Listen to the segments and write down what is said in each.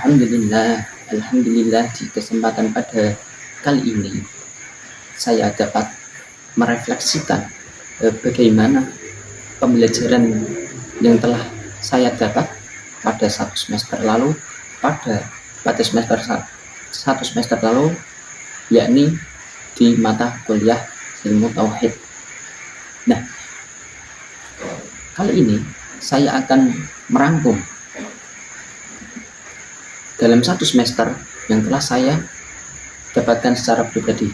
Alhamdulillah di kesempatan pada kali ini saya dapat merefleksikan bagaimana pembelajaran yang telah saya dapat pada pada satu semester lalu, yakni di mata kuliah ilmu tauhid. Nah, kali ini saya akan merangkum dalam satu semester yang telah saya dapatkan secara pribadi.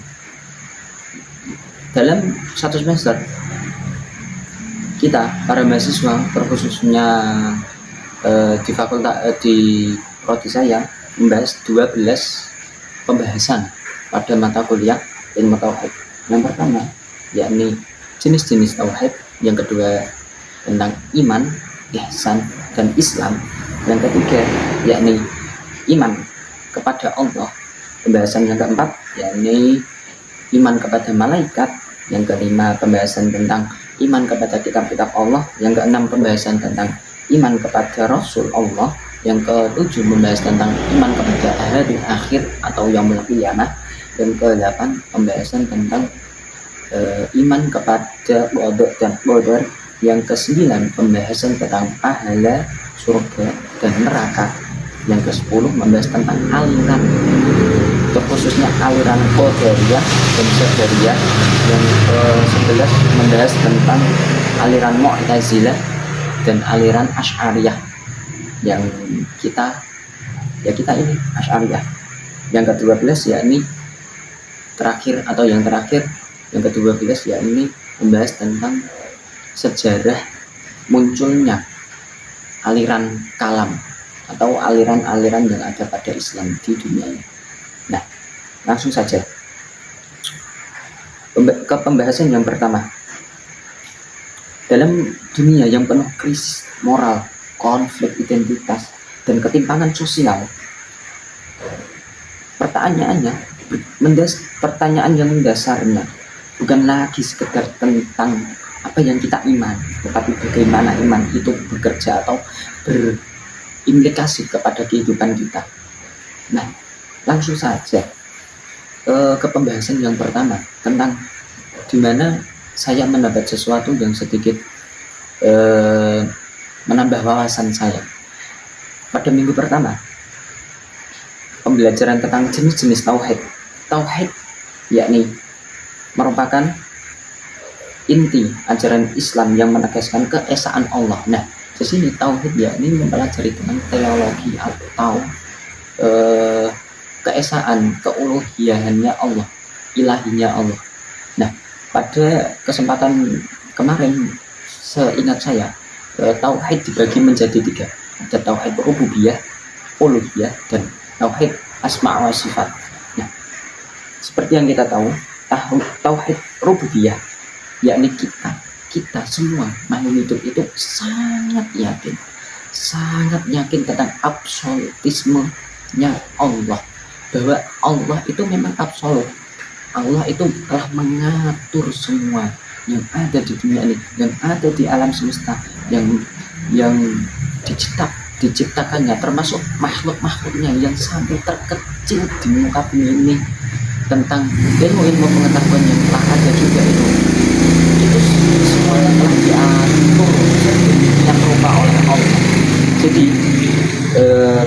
Dalam satu semester, kita para mahasiswa, terkhususnya di prodi saya, membahas 12 pembahasan pada mata kuliah ilmu tauhid. Yang pertama yakni jenis-jenis tauhid, yang kedua tentang iman, ihsan, dan Islam, yang ketiga yakni iman kepada Allah, pembahasan yang keempat yakni iman kepada malaikat, yang kelima pembahasan tentang iman kepada kitab-kitab Allah, yang keenam pembahasan tentang iman kepada Rasul Allah, yang ketujuh membahas tentang iman kepada hari akhir atau yaumul qiyamah, dan kedelapan pembahasan tentang iman kepada qada dan qadar, yang kesembilan pembahasan tentang pahala, surga, dan neraka, yang ke-10 membahas tentang aliran, terkhususnya aliran Qadariyah dan Qadariyah, yang ke-11 membahas tentang aliran Mu'tazilah dan aliran Asy'ariyah, yang kita ini Asy'ariyah. Yang ke-12 yakni yang ke-12 yakni membahas tentang sejarah munculnya aliran kalam atau aliran-aliran yang ada pada Islam di dunia ini. Nah, langsung saja ke pembahasan yang pertama. Dalam dunia yang penuh krisis moral, konflik identitas, dan ketimpangan sosial, pertanyaan yang mendasarnya bukan lagi sekedar tentang apa yang kita iman, tetapi bagaimana iman itu bekerja atau berimplikasi kepada kehidupan kita. Nah, langsung saja ke pembahasan yang pertama, tentang dimana saya mendapat sesuatu yang sedikit menambah wawasan saya. Pada minggu pertama, pembelajaran tentang jenis-jenis tauhid. Tauhid yakni merupakan inti ajaran Islam yang menegaskan keesaan Allah. Nah, di sini tauhid yakni mempelajari tentang teologi atau keesaan, keuluhiyahannya Allah, ilahinya Allah. Nah, pada kesempatan kemarin, seingat saya, tauhid dibagi menjadi 3. Ada tauhid rububiyah, uluhiyah, dan tauhid asma wa sifat. Nah, seperti yang kita tahu, tauhid rububiyah yakni kita semua makhluk hidup itu sangat yakin tentang absolutismenya Allah, bahwa Allah itu memang absolut. Allah itu telah mengatur semua yang ada di dunia ini, yang ada di alam semesta, yang diciptakannya, termasuk makhluk-makhluknya yang sampai terkecil di muka bumi ini, tentang ilmu pengetahuan yang telah ada juga itu semuanya telah diatur sedemikian rupa oleh Allah. Jadi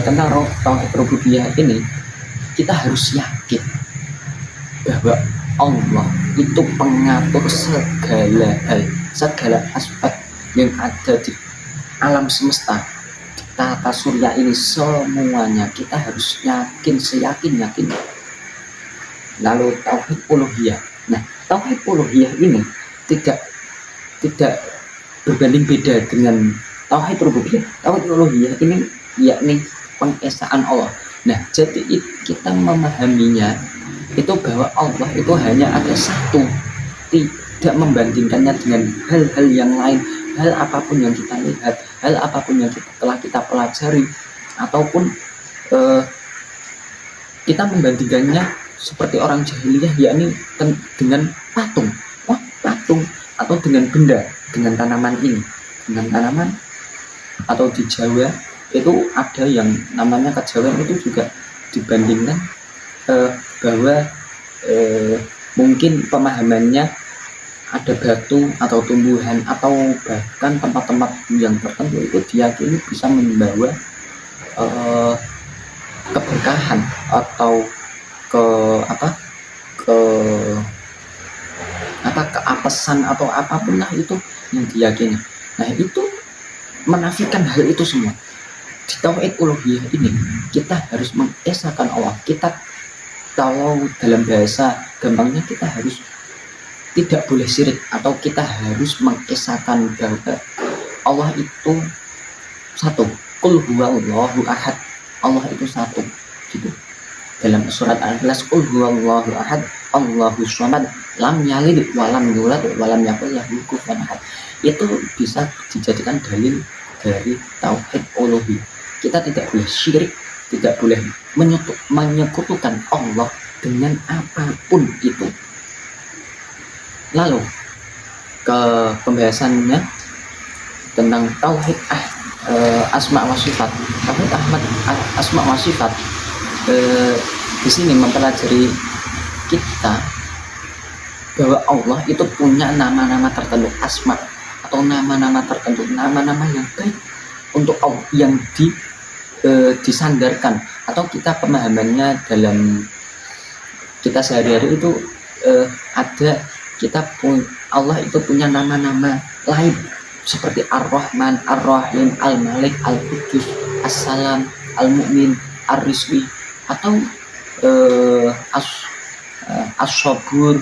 tentang tauhid rububiyah ini, kita harus yakin bahwa Allah itu pengatur segala hal, segala aspek yang ada di alam semesta, di tata surya ini, semuanya kita harus yakin, seyakin-yakin. Lalu tauhid uluhiyah. Nah, tauhid uluhiyah ini tidak berbanding beda dengan tauhid rububiyah. Tauhid uluhiyah ini yakni pengesaan Allah. Nah, jadi kita memahaminya itu bahwa Allah itu hanya ada satu, tidak membandingkannya dengan hal-hal yang lain, hal apapun yang kita lihat, hal apapun yang telah kita pelajari, ataupun kita membandingkannya seperti orang jahiliyah, yakni dengan patung atau dengan benda, dengan tanaman ini, dengan tanaman, atau di Jawa itu ada yang namanya kejawen itu juga dibandingkan bahwa mungkin pemahamannya ada batu atau tumbuhan atau bahkan tempat-tempat yang tertentu itu diyakini bisa membawa keberkahan atau ke ke keapesan atau apapun lah itu yang diyakini. Nah itu menafikan hal itu semua. Di tauhid uluhiyah ini kita harus mengesahkan Allah. Kita kalau dalam bahasa gampangnya kita harus tidak boleh syirik atau kita harus mengesahkan bahwa Allah itu satu. Qul huwallahu ahad. Allah itu satu gitu. Dalam surat Al-Ikhlas qul huwallahu ahad Allahus samad lam yalid wa lam yulad wa lam yakul lahu kufuwan ahad. Itu bisa dijadikan dalil dari tauhid uluhiyah. Kita tidak boleh syirik, tidak boleh menyekutukan Allah dengan apapun itu. Lalu ke pembahasannya tentang tauhid asma wa sifat. Tauhid asma wa sifat di sini mempelajari kita bahwa Allah itu punya nama-nama tertentu, asma atau nama-nama tertentu, nama-nama yang baik untuk Allah yang disandarkan atau kita pemahamannya dalam kita sehari-hari itu ada kita Allah itu punya nama-nama lain seperti Ar-Rahman, Ar-Rahim, Al-Malik, Al-Qudus, As-Salam, Al-Mu'min, Ar-Rizwi atau As-Sabur,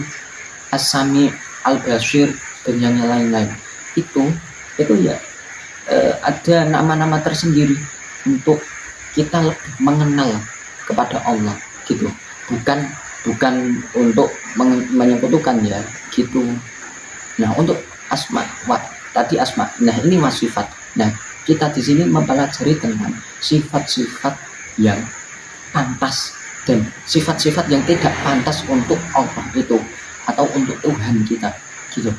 As-Sami, Al-Basir dan yang lain-lain. Itu ya ada nama-nama tersendiri untuk kita lebih mengenal kepada Allah gitu. Bukan untuk menyekutukan ya gitu. Nah, untuk asma tadi asma. Nah, ini wasifat. Nah, kita di sini mempelajari tentang sifat-sifat yang pantas dan sifat-sifat yang tidak pantas untuk Allah itu atau untuk Tuhan kita gitu.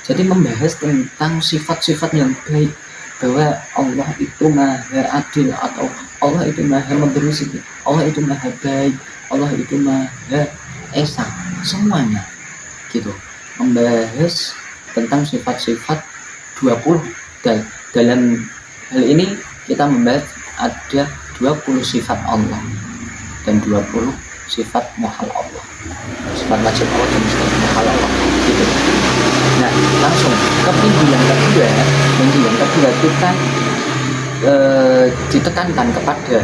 Jadi membahas tentang sifat-sifat yang baik bahwa Allah itu maha adil atau Allah itu maha memberi rezeki, Allah itu maha baik, Allah itu maha esa, semuanya gitu. Membahas tentang sifat-sifat 20 dan dalam hal ini kita membahas ada 20 sifat Allah dan 20 sifat muhal Allah, sifat wajib Allah dan sifat muhal Allah gitu. Nah, langsung ke minggu yang kedua kita ditekankan kepada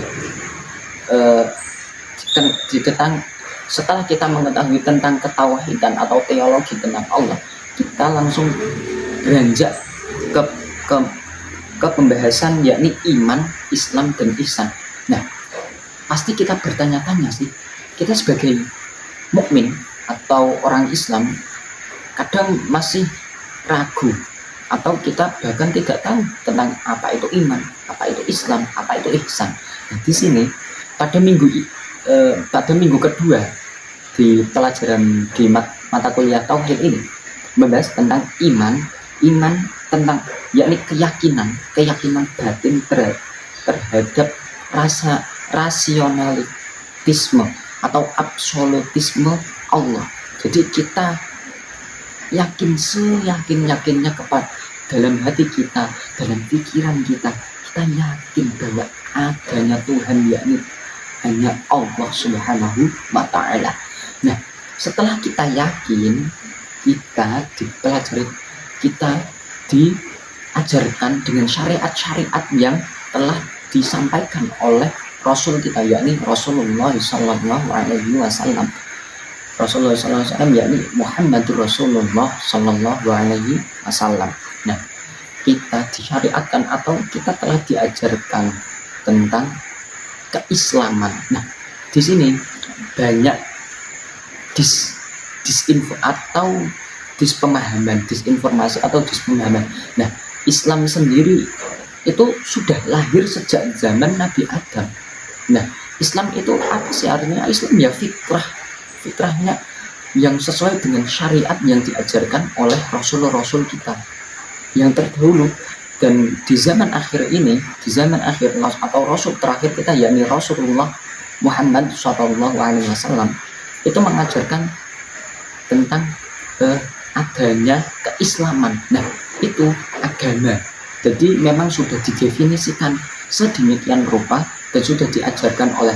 setelah kita mengetahui tentang ketauhidan atau teologi tentang Allah, kita langsung beranjak ke pembahasan yakni iman, Islam dan ihsan. Nah, pasti kita bertanya-tanya sih, kita sebagai mukmin atau orang Islam kadang masih ragu atau kita bahkan tidak tahu tentang apa itu iman, apa itu Islam, apa itu ihsan. Nah, di sini pada minggu kedua di pelajaran di mata kuliah tauhid ini membahas tentang iman tentang yakni keyakinan batin terhadap rasa rasionalitisme atau absolutisme Allah. Jadi kita yakin seyakin-yakinnya kepada dalam hati kita, dalam pikiran kita yakin bahwa adanya Tuhan yakni hanya Allah Subhanahu wa ta'ala. Nah, setelah kita yakin, kita dipelajari, kita diajarkan dengan syariat-syariat yang telah disampaikan oleh Rasul kita yakni Rasulullah Sallallahu Alaihi Wasallam. Rasulullah Sallallahu Alaihi Wasallam yakni Muhammadur Rasulullah Sallallahu Alaihi Wasallam. Nah, kita disyariatkan atau kita telah diajarkan tentang keislaman. Nah, di sini banyak disinfo atau disinformasi atau dispemahaman. Nah, Islam sendiri itu sudah lahir sejak zaman Nabi Adam. Nah, Islam itu apa sih artinya? Islam ya fitrahnya yang sesuai dengan syariat yang diajarkan oleh rasul-rasul kita yang terdahulu Dan di zaman akhir ini, di zaman akhir atau Rasul terakhir kita, yakni Rasulullah Muhammad SAW, itu mengajarkan tentang adanya keislaman. Nah, itu agama. Jadi memang sudah didefinisikan sedemikian rupa dan sudah diajarkan oleh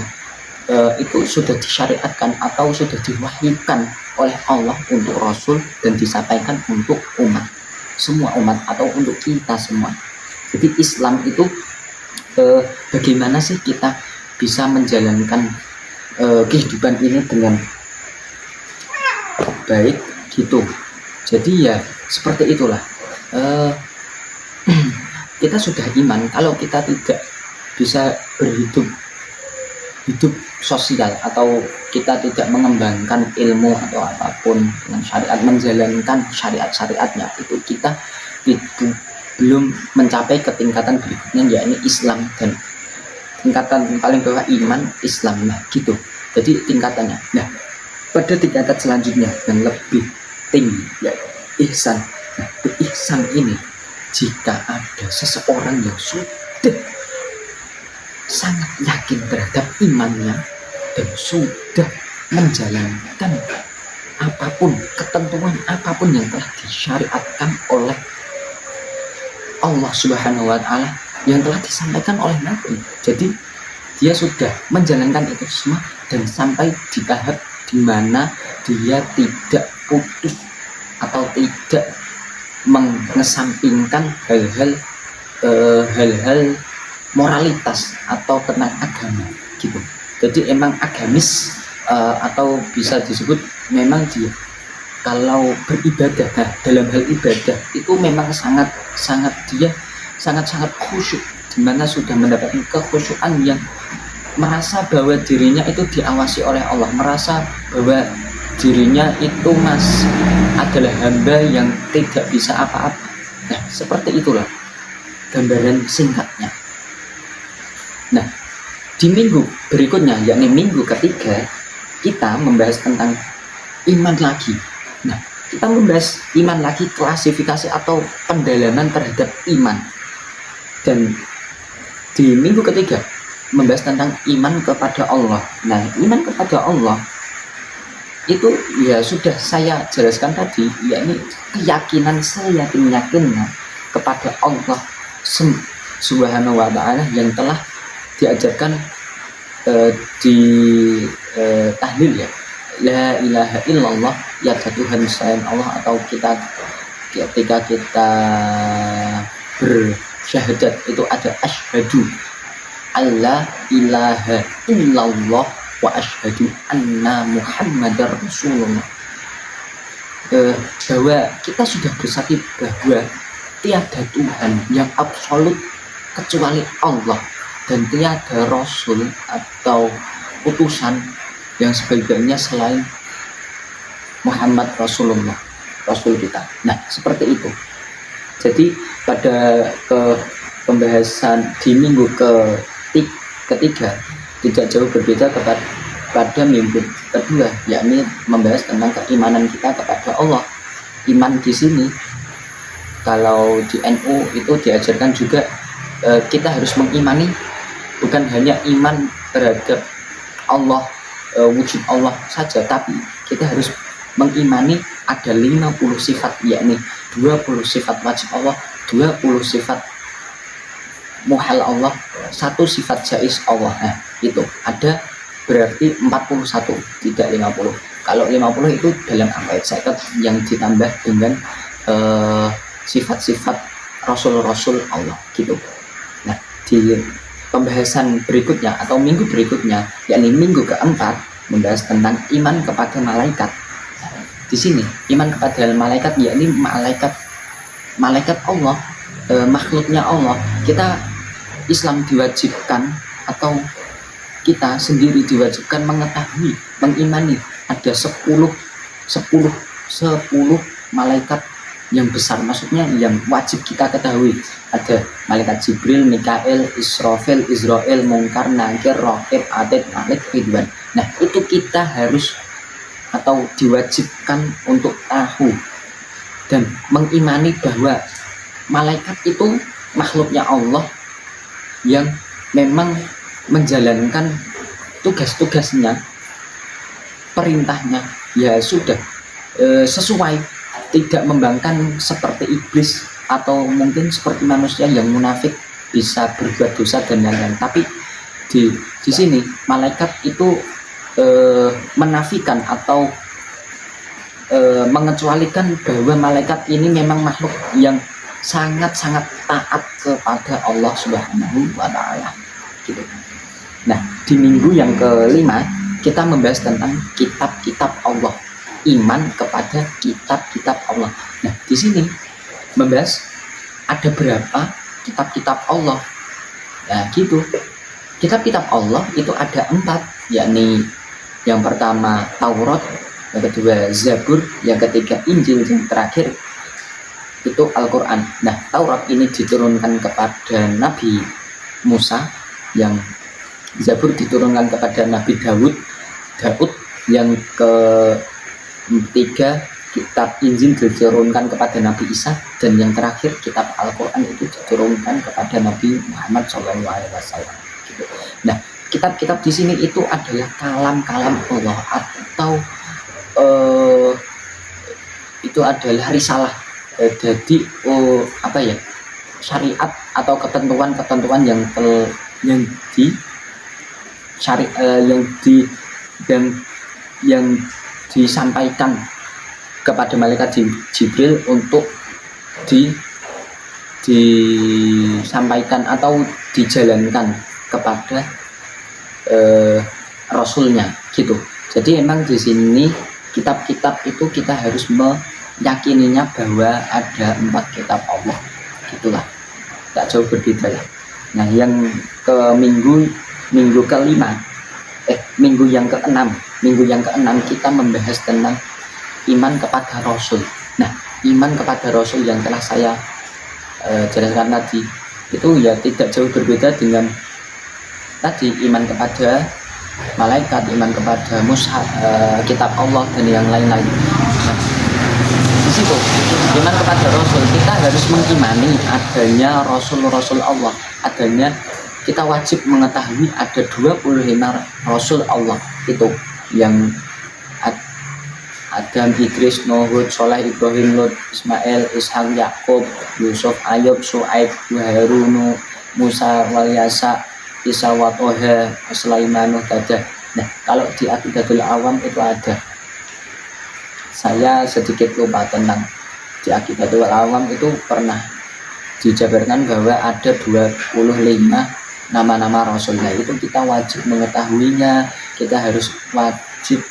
itu sudah disyariatkan atau sudah diwahyukan oleh Allah untuk Rasul dan disampaikan untuk umat, semua umat atau untuk kita semua. Jadi Islam itu bagaimana sih kita bisa menjalankan kehidupan ini dengan baik gitu. Jadi ya seperti itulah. Kita sudah iman kalau kita tidak bisa hidup sosial atau kita tidak mengembangkan ilmu atau apapun dengan syariat, menjalankan syariatnya, itu kita belum mencapai ke tingkatan berikutnya, yakni Islam. Dan tingkatan paling bawah iman, Islam, nah gitu. Jadi tingkatannya. Nah, pada tingkatan selanjutnya yang lebih tinggi yaitu ihsan. Nah, ihsan ini jika ada seseorang yang sudah sangat yakin terhadap imannya dan sudah menjalankan apapun, ketentuan apapun yang telah disyariatkan oleh Allah Subhanahu wa Ta'ala, yang telah disampaikan oleh Nabi. Jadi dia sudah menjalankan itu semua dan sampai di tahap di mana dia tidak putus atau tidak mengesampingkan hal-hal moralitas atau tentang agama gitu. Jadi emang agamis atau bisa disebut memang dia kalau beribadah, nah dalam hal ibadah itu memang sangat khusyuk, dimana sudah mendapatkan kekhusyukan yang merasa bahwa dirinya itu diawasi oleh Allah, merasa bahwa dirinya itu adalah hamba yang tidak bisa apa-apa. Nah seperti itulah gambaran singkatnya. Nah, di minggu berikutnya, yakni minggu ketiga, kita membahas tentang iman lagi. Nah, kita membahas iman lagi, klasifikasi atau pendalaman terhadap iman. Dan di minggu ketiga, membahas tentang iman kepada Allah. Nah, iman kepada Allah itu ya sudah saya jelaskan tadi, yakni keyakinan saya yakinnya kepada Allah Subhanahu wa Ta'ala yang telah diajarkan di tahlil, ya, la ilaha illallah, ya Tuhan selain Allah, atau kita ketika kita bersyahadat itu ada asyhadu alla ilaha illallah wa asyhadu anna muhammadar rasulullah, bahwa kita sudah bersaksi bahwa tiada Tuhan yang absolut kecuali Allah dan tiada Rasul atau utusan yang sebaik-baiknya selain Muhammad Rasulullah, Rasul kita. Nah seperti itu. Jadi pada pembahasan di minggu ketiga tidak jauh berbeda pada minggu kedua, yakni membahas tentang keimanan kita kepada Allah. Iman di sini kalau di NU itu diajarkan juga kita harus mengimani bukan hanya iman terhadap Allah, wujud Allah saja, tapi kita harus mengimani ada 50 sifat, yakni 20 sifat wajib Allah, 20 sifat muhal Allah, 1 sifat jaiz Allah. Nah itu ada berarti 41, tidak 50. Kalau 50 itu dalam ayat zakat yang ditambah dengan sifat-sifat Rasul-Rasul Allah gitu. Nah di pembahasan berikutnya atau minggu berikutnya, yakni minggu keempat, membahas tentang iman kepada malaikat. Di sini iman kepada malaikat, yakni malaikat Allah, makhluknya Allah. Kita Islam diwajibkan atau kita sendiri diwajibkan mengetahui, mengimani ada 10 malaikat yang besar, maksudnya yang wajib kita ketahui. Ada malaikat Jibril, Mikael, Israfil, Israel, Munkar, Nakir, Raqib, Atid, Malik, Ridwan. Nah itu kita harus atau diwajibkan untuk tahu dan mengimani bahwa malaikat itu makhluknya Allah yang memang menjalankan tugas-tugasnya, perintahnya ya sudah sesuai, tidak membangkang seperti iblis atau mungkin seperti manusia yang munafik bisa berbuat dosa dan lain-lain. Tapi di sini malaikat itu menafikan atau mengecualikan bahwa malaikat ini memang makhluk yang sangat-sangat taat kepada Allah Subhanahu wa Ta'ala gitu. Nah, di minggu yang kelima kita membahas tentang kitab-kitab Allah, iman kepada kitab-kitab Allah. Nah, di sini membahas ada berapa kitab-kitab Allah. Nah, gitu. Kitab-kitab Allah itu ada 4, yakni yang pertama Taurat, yang kedua Zabur, yang ketiga Injil, yang terakhir itu Al-Quran. Nah, Taurat ini diturunkan kepada Nabi Musa, yang Zabur diturunkan kepada Nabi Daud, yang ketiga kitab Injil diturunkan kepada Nabi Isa, dan yang terakhir kitab Al-Quran itu diturunkan kepada Nabi Muhammad SAW. Gitu. Nah, kitab-kitab di sini itu adalah kalam-kalam Allah, atau itu adalah risalah. Jadi syariat atau ketentuan-ketentuan yang disampaikan kepada malaikat Jibril untuk disampaikan atau dijalankan kepada Rasulnya gitu. Jadi emang di sini kitab-kitab itu kita harus meyakininya bahwa ada 4 kitab Allah, gitulah, tak jauh berbeda lah. Nah, yang ke minggu kelima, minggu yang keenam kita membahas tentang iman kepada Rasul. Nah, iman kepada Rasul yang telah saya jelaskan tadi itu ya tidak jauh berbeda dengan tadi iman kepada malaikat, iman kepada mushaf, kitab Allah dan yang lain-lain. Nah, di situ iman kepada Rasul, kita harus mengimani adanya Rasul-Rasul Allah, adanya, kita wajib mengetahui ada 25 Rasul Allah itu, yang Adam, Idris, Nuh, Hud, Soleh, Ibrahim, Lut, Ismail, Ishak, Yakub, Yusuf, Ayub, Su'aib, Harun, Musa, Walyasa, Isa, wa Toha, Sulaiman, Dadah. Nah, kalau di Aqidatul Awam itu ada, saya sedikit lupa tentang di Aqidatul Awam itu pernah dijabarkan bahwa ada 25 nama-nama Rasulnya. Itu kita wajib mengetahuinya, kita harus wajib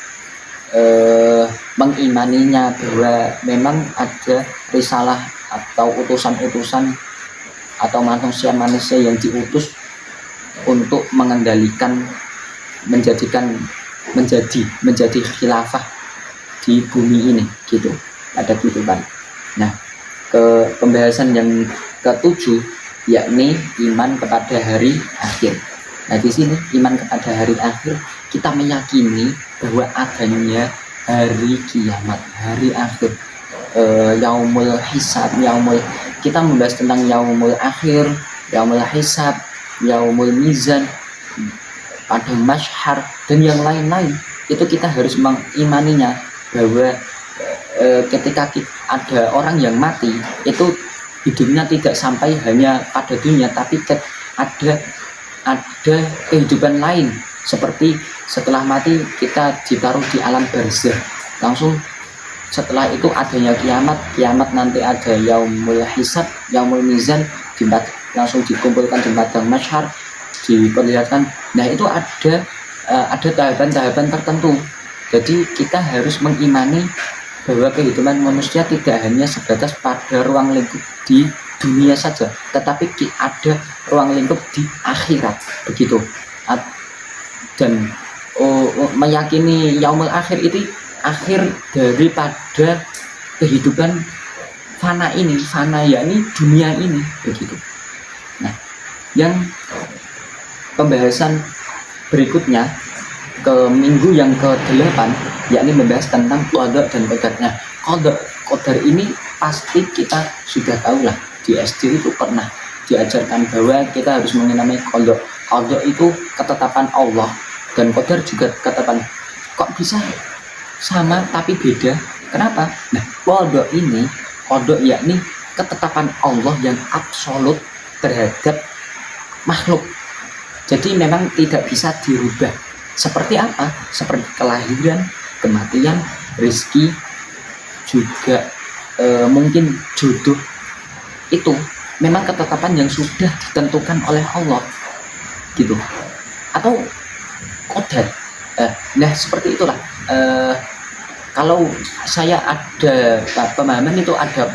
mengimaninya bahwa memang ada risalah atau utusan-utusan atau manusia-manusia yang diutus untuk mengendalikan, menjadi khilafah di bumi ini gitu, ada gitu kan. Nah, ke pembahasan yang ke-7 yakni iman kepada hari akhir. Nah, di sini iman kepada hari akhir, kita meyakini bahwa adanya hari kiamat, hari akhir, yaumul hisab, kita membahas tentang yaumul akhir, yaumul hisab, yaumul mizan, padang masyhar dan yang lain-lain. Itu kita harus mengimaninya bahwa ketika ada orang yang mati, itu hidupnya tidak sampai hanya pada dunia, tapi ada kehidupan lain, seperti setelah mati kita ditaruh di alam barzakh, langsung setelah itu adanya kiamat nanti ada yaumul hisab, yaumul mizan, langsung dikumpulkan di padang masyhar, diperlihatkan. Nah, itu ada tahapan-tahapan tertentu. Jadi kita harus mengimani bahwa kehidupan manusia tidak hanya sebatas pada ruang lingkup di dunia saja, tetapi ada ruang lingkup di akhirat, begitu. Dan meyakini yaumul akhir itu akhir daripada kehidupan fana yakni dunia ini, begitu. Nah, yang pembahasan berikutnya ke minggu yang ke-8 yakni membahas tentang qada dan qadar. Nah, qadar ini pasti kita sudah tahu lah, di SD itu pernah diajarkan bahwa kita harus mengenai qadha. Qadha itu ketetapan Allah dan qadar juga ketetapan. Kok bisa sama tapi beda? Kenapa? Nah, qadha yakni ketetapan Allah yang absolut terhadap makhluk. Jadi memang tidak bisa dirubah. Seperti apa? Seperti kelahiran, kematian, rezeki, juga mungkin jodoh, itu memang ketetapan yang sudah ditentukan oleh Allah gitu, atau qadar. Nah seperti itulah. Kalau saya ada pemahaman itu ada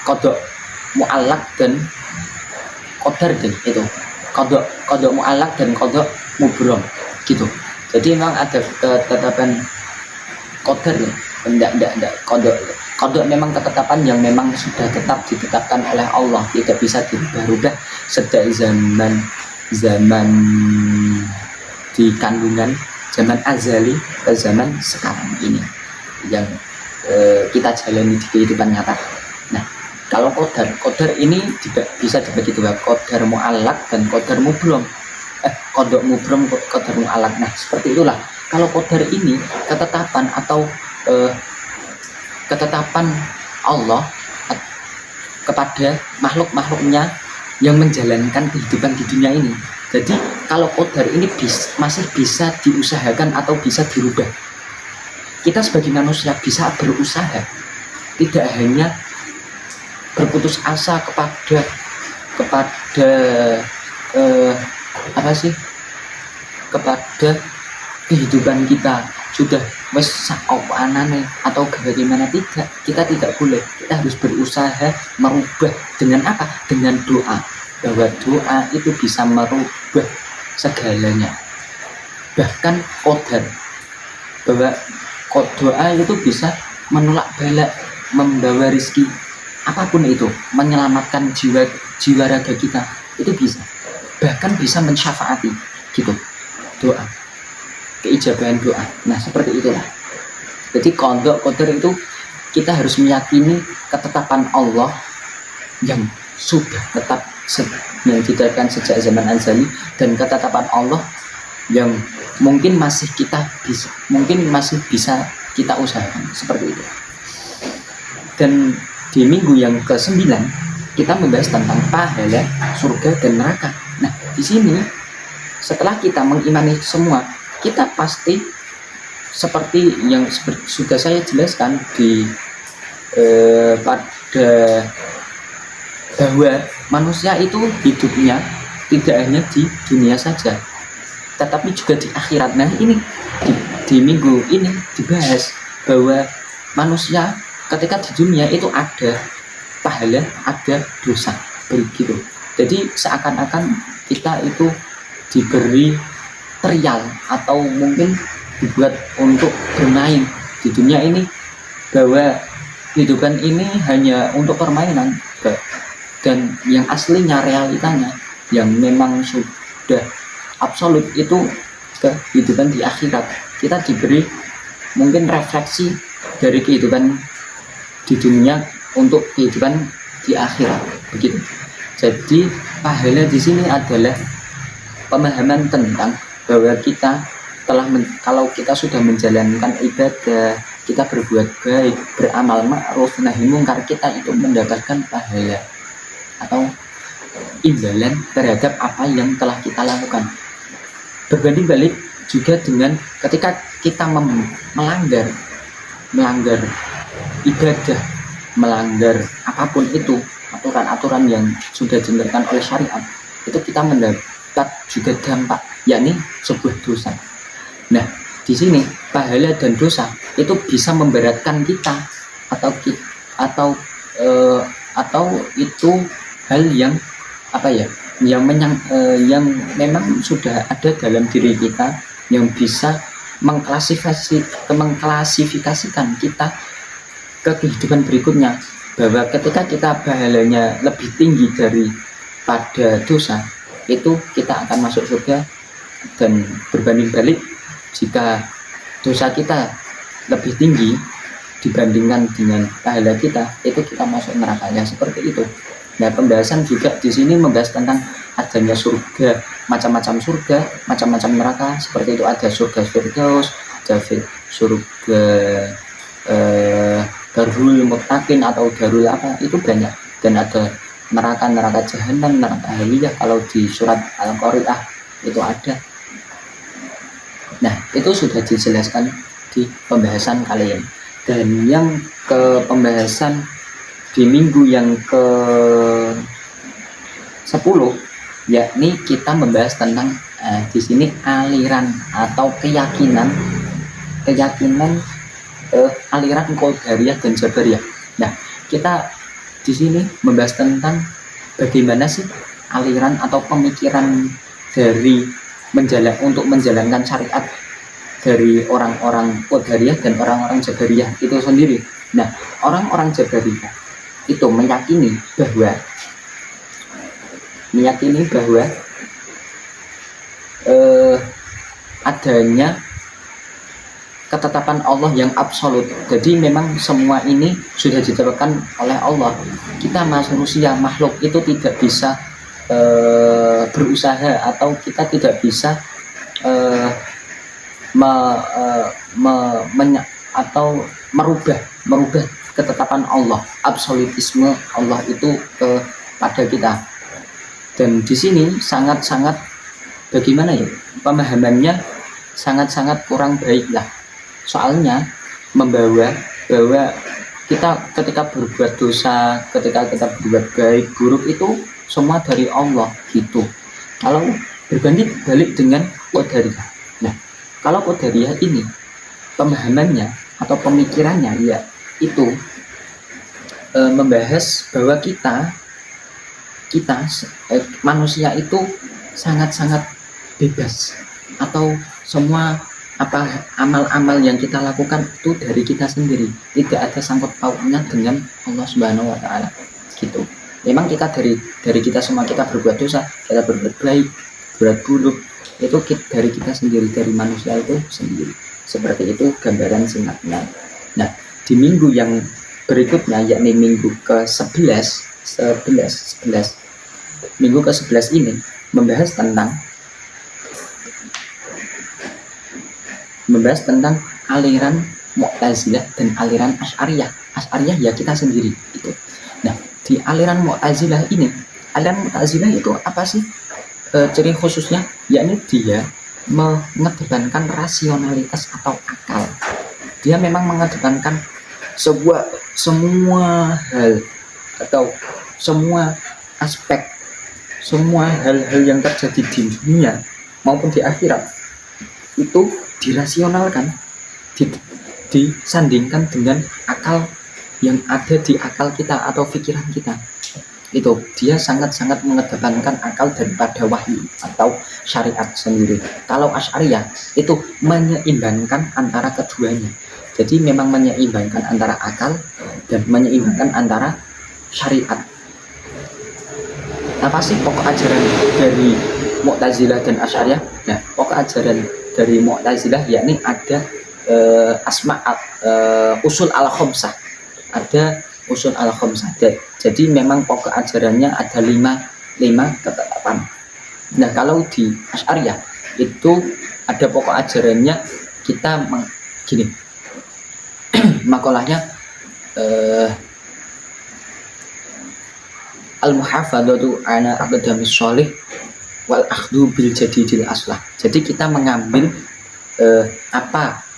qadha mu'allaq dan qadar, dan itu qadha mu'allaq dan qadha mubram gitu. Jadi memang ada ketetapan qadar ya, enggak qadha memang ketetapan yang memang sudah tetap ditetapkan oleh Allah, tidak bisa dirubah sejak zaman di kandungan, zaman azali ke zaman sekarang ini yang kita jalani di kehidupan nyata. Nah, kalau qadar ini tidak bisa dibagi dua, qadar mu'allaq dan qadar mubram. Qadha mubram, qadar mu'allaq. Nah, seperti itulah. Kalau qadar ini ketetapan atau ketetapan Allah kepada makhluk-makhluknya yang menjalankan kehidupan di dunia ini. Jadi kalau qadar ini masih bisa diusahakan atau bisa dirubah. Kita sebagai manusia bisa berusaha, tidak hanya berputus asa kepada kepada kehidupan kita sudah wes anane atau bagaimana. Tidak, kita tidak boleh. Kita harus berusaha merubah dengan apa? Dengan doa, bahwa doa itu bisa merubah segalanya. Bahkan qadar, bahwa doa itu bisa menolak bala, membawa rezeki apapun itu, menyelamatkan jiwa raga kita, itu bisa. Bahkan bisa mensyafaati gitu, doa, keijabahan doa. Nah seperti itulah. Jadi qadar itu kita harus meyakini ketetapan Allah yang sudah tetap, yang ditetapkan sejak zaman azali, dan ketetapan Allah yang mungkin masih bisa kita usahakan, seperti itu. Dan di minggu yang ke-9 kita membahas tentang pahala, surga dan neraka. Nah, di sini setelah kita mengimani semua, kita pasti seperti yang sudah saya jelaskan pada bahwa manusia itu hidupnya tidak hanya di dunia saja, tetapi juga di akhirat. Nah ini di minggu ini dibahas bahwa manusia ketika di dunia itu ada pahala, ada dosa, begitu. Jadi seakan-akan kita itu diberi trial atau mungkin dibuat untuk bermain di dunia ini, bahwa kehidupan ini hanya untuk permainan, dan yang aslinya, realitanya yang memang sudah absolut itu kehidupan di akhirat. Kita diberi mungkin refleksi dari kehidupan di dunia untuk kehidupan di akhirat, begitu. Jadi pahala di sini adalah pemahaman tentang bahwa kita kalau kita sudah menjalankan ibadah, kita berbuat baik, beramal ma'ruf nahi mungkar, kita itu mendapatkan pahala atau imbalan terhadap apa yang telah kita lakukan. Berbanding balik juga dengan ketika kita melanggar ibadah, melanggar apapun itu, aturan-aturan yang sudah ditentukan oleh syariat, itu kita mendapat juga dampak, yakni sebuah dosa. Nah, di sini pahala dan dosa itu bisa memberatkan kita atau itu hal yang yang memang sudah ada dalam diri kita, yang bisa mengklasifikasikan kita ke kehidupan berikutnya, bahwa ketika kita pahalanya lebih tinggi daripada dosa, itu kita akan masuk surga. Dan berbanding balik, jika dosa kita lebih tinggi dibandingkan dengan pahala kita, itu kita masuk neraka. Ya seperti itu. Nah, pembahasan juga di sini membahas tentang adanya surga, macam-macam surga, macam-macam neraka. Seperti itu ada surga Firdaus, ada surga Darul Muttaqin atau Darul apa, itu banyak. Dan ada neraka jahanam, neraka haliyah kalau di surat Al-Qari'ah itu ada. Nah, itu sudah dijelaskan di pembahasan kali ini. Dan yang ke pembahasan di minggu yang ke 10, yakni kita membahas tentang di sini aliran atau keyakinan aliran Qadariyah dan Jabariyah. Nah, kita di sini membahas tentang bagaimana sih aliran atau pemikiran dari untuk menjalankan syariat dari orang-orang Qadariyah dan orang-orang Jabariyah itu sendiri. Nah, orang-orang Jabariyah itu meyakini bahwa adanya ketetapan Allah yang absolut. Jadi memang semua ini sudah ditetapkan oleh Allah. Kita manusia, makhluk itu tidak bisa berusaha atau kita tidak bisa merubah ketetapan Allah, absolutisme Allah itu pada kita. Dan di sini sangat-sangat bagaimana ya, pemahamannya sangat-sangat kurang baik lah. Soalnya membawa bahwa kita ketika berbuat dosa, ketika kita berbuat baik buruk itu semua dari Allah gitu. Kalau berbanding balik dengan Qadariyah. Nah, kalau Qadariyah ini pemahamannya atau pemikirannya ya itu membahas bahwa kita manusia itu sangat-sangat bebas, atau semua amal-amal yang kita lakukan itu dari kita sendiri, tidak ada sangkut pautnya dengan Allah Subhanahu wa taala gitu. Memang kita dari kita semua, kita berbuat dosa, kita berbuat baik, berbuat buruk, itu dari kita sendiri, dari manusia itu sendiri. Seperti itu gambaran singkatnya. Nah, di minggu yang berikutnya, yakni minggu ke-11, minggu ke-11 ini membahas tentang aliran Mu'tazilah dan aliran Asy'ariyah. Asy'ariyah ya kita sendiri itu. Nah, di aliran Mu'tazilah itu apa sih ciri khususnya? Yakni dia mengedepankan rasionalitas atau akal. Dia memang mengedepankan semua hal atau semua aspek, semua hal-hal yang terjadi di dunia maupun di akhirat itu dirasionalkan, disandingkan dengan akal yang ada di akal kita atau pikiran kita. Itu dia sangat-sangat mengedepankan akal daripada wahyu atau syariat sendiri. Kalau Asy'ariyah itu menyeimbangkan antara keduanya. Jadi memang menyeimbangkan antara akal dan menyeimbangkan antara syariat. Apa sih pokok ajaran dari Mu'tazilah dan Asy'ariyah? Nah, pokok ajaran dari Mu'tazilah yakni ada usul al-khamsah. Ada usul al-khamsah. Jadi memang pokok ajarannya ada lima ketetapan. Nah, kalau di Asy'ariyah itu ada pokok ajarannya kita gini. Makolahnya al-muhafadzatu ala aqdamis sholih wal akhdhu bil jadidil aslah. Jadi kita mengambil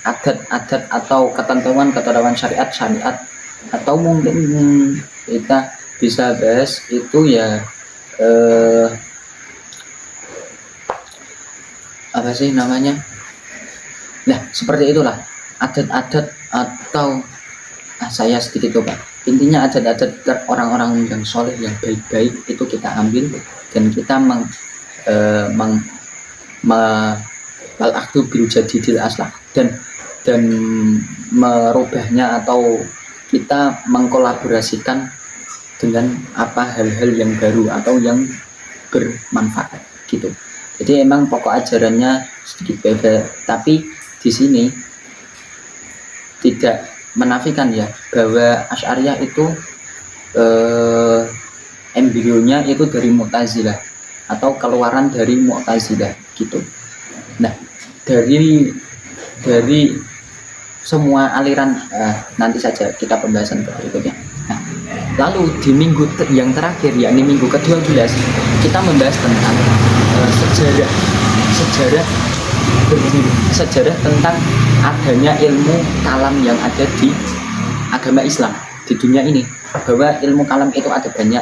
adat-adat atau ketentuan syariat atau mungkin kita bisa bahas itu ya apa sih namanya? Nah, seperti itulah adat-adat atau saya sedikit coba. Intinya adat-adat orang-orang yang soleh, yang baik-baik itu kita ambil dan kita al-akhdhu bil jadidil aslah dan merubahnya atau kita mengkolaborasikan dengan hal-hal yang baru atau yang bermanfaat gitu. Jadi emang pokok ajarannya sedikit beda, tapi di sini tidak menafikan ya bahwa Asy'ariyah itu embrionya itu dari Mu'tazilah atau keluaran dari Mu'tazilah gitu. Nah, dari semua aliran nanti saja kita pembahasan berikutnya. Nah, lalu di minggu yang terakhir, yakni minggu ke-12, kita membahas tentang sejarah tentang adanya ilmu kalam yang ada di agama Islam di dunia ini, bahwa ilmu kalam itu ada banyak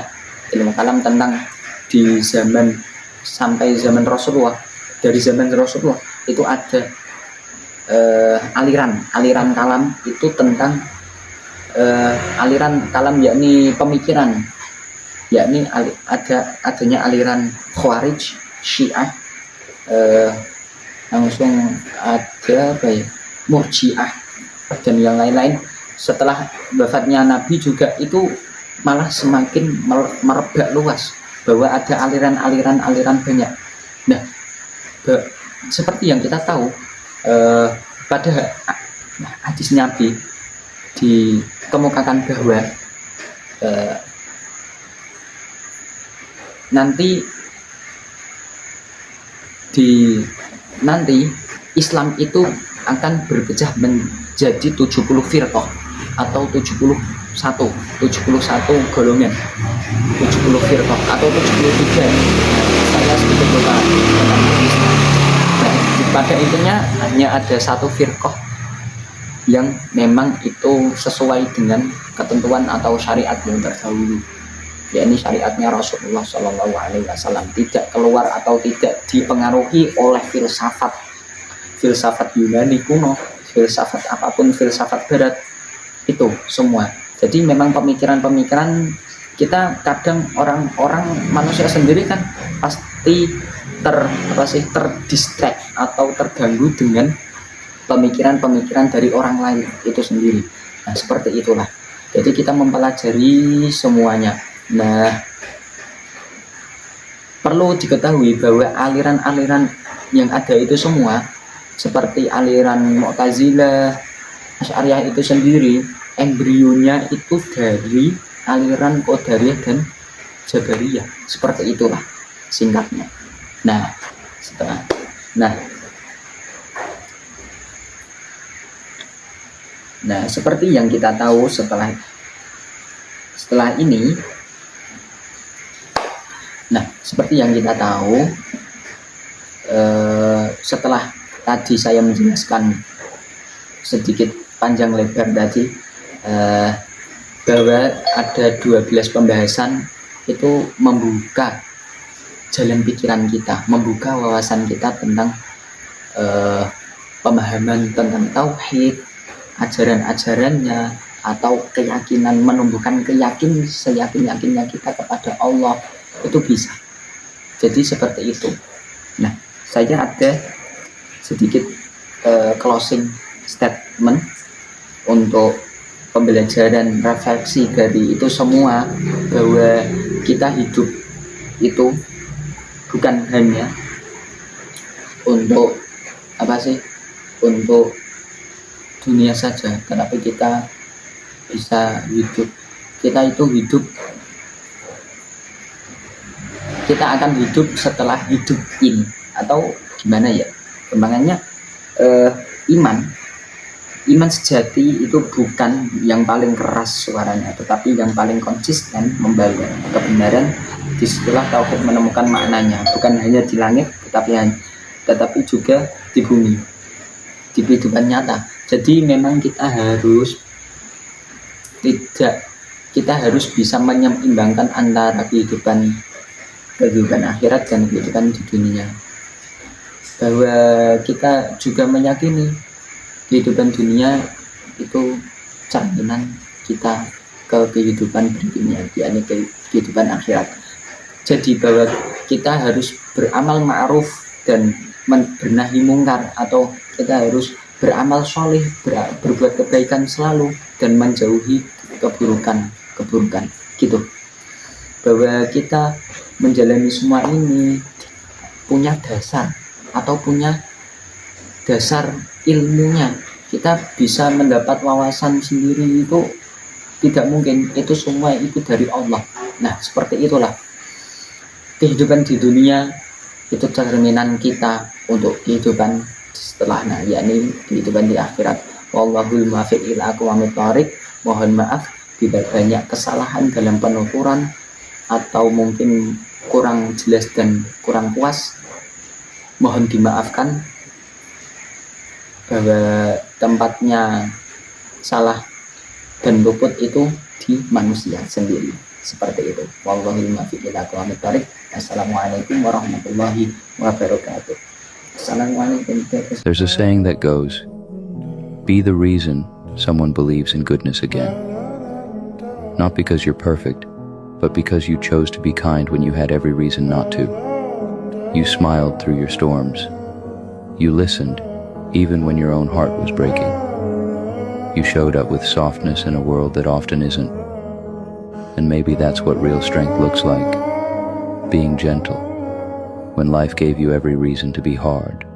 ilmu kalam tentang di zaman sampai zaman Rasulullah. Dari zaman Rasulullah itu ada aliran kalam itu tentang aliran kalam yakni pemikiran, yakni adanya aliran Khawarij, Syiah, langsung ada Murji'ah dan yang lain-lain. Setelah wafatnya Nabi juga itu malah semakin merebak luas, bahwa ada aliran banyak. Nah, seperti yang kita tahu pada hadis Nabi dikemukakan bahwa nanti Islam itu akan berpecah menjadi 70 firqah atau 71 golongan, 70 firqah atau 73. Saya sedikit lupa. Nah, pada intinya hanya ada satu firqah yang memang itu sesuai dengan ketentuan atau syariat yang terdahulu, yakni syariatnya Rasulullah Shallallahu Alaihi Wasallam, tidak keluar atau tidak dipengaruhi oleh filsafat Yunani kuno, filsafat apapun, filsafat Barat, itu semua. Jadi memang pemikiran kita kadang orang manusia sendiri kan pasti terdistract atau terganggu dengan pemikiran dari orang lain itu sendiri. Nah, seperti itulah. Jadi kita mempelajari semuanya. Nah, perlu diketahui bahwa aliran-aliran yang ada itu semua, seperti aliran Mu'tazilah, Asy'ariyah itu sendiri, embrionya itu dari aliran Qadariyah dan Jabariyah. Seperti itulah singkatnya. Nah, seperti yang kita tahu setelah ini. Nah, seperti yang kita tahu setelah tadi saya menjelaskan sedikit panjang lebar tadi bahwa ada 12 pembahasan itu membuka jalan pikiran kita, membuka wawasan kita tentang pemahaman tentang tauhid, ajaran-ajarannya, atau keyakinan, menumbuhkan seyakin-yakinnya kita kepada Allah, itu bisa. Jadi seperti itu. Nah, saya ada sedikit closing statement untuk pembelajaran refleksi dari itu semua, bahwa kita hidup itu bukan hanya untuk untuk dunia saja, tetapi kita bisa hidup, kita akan hidup setelah hidup ini, atau gimana ya kembangannya. Iman sejati itu bukan yang paling keras suaranya, tetapi yang paling konsisten membawa kebenaran. Disitulah tauhid menemukan maknanya, bukan hanya di langit tetapi juga di bumi, di kehidupan nyata. Jadi memang kita harus bisa menyeimbangkan antara kehidupan akhirat dan kehidupan di dunia, bahwa kita juga meyakini kehidupan dunia itu cerminan kita ke kehidupan berikutnya, yakni kehidupan akhirat. Jadi bahwa kita harus beramal ma'ruf dan bernahi mungkar, atau kita harus beramal soleh, berbuat kebaikan selalu dan menjauhi keburukan gitu. Bahwa kita menjalani semua ini punya dasar ilmunya. Kita bisa mendapat wawasan sendiri itu tidak mungkin, itu semua itu dari Allah. Nah, seperti itulah kehidupan di dunia, itu cerminan kita untuk kehidupan setelahnya, yakni kehidupan di akhirat. Wallahul muwaffiq ila aqwamit thoriq. Mohon maaf bila banyak kesalahan dalam penuturan atau mungkin kurang jelas dan kurang puas, mohon dimaafkan, bahwa tempatnya salah dan luput itu di manusia sendiri. Seperti itu. Wallahul muwaffiq ila aqwamit thoriq. Assalamualaikum warahmatullahi wabarakatuh. Assalamualaikum. There's a saying that goes, be the reason someone believes in goodness again. Not because you're perfect, but because you chose to be kind when you had every reason not to. You smiled through your storms. You listened, even when your own heart was breaking. You showed up with softness in a world that often isn't. And maybe that's what real strength looks like. Being gentle when life gave you every reason to be hard.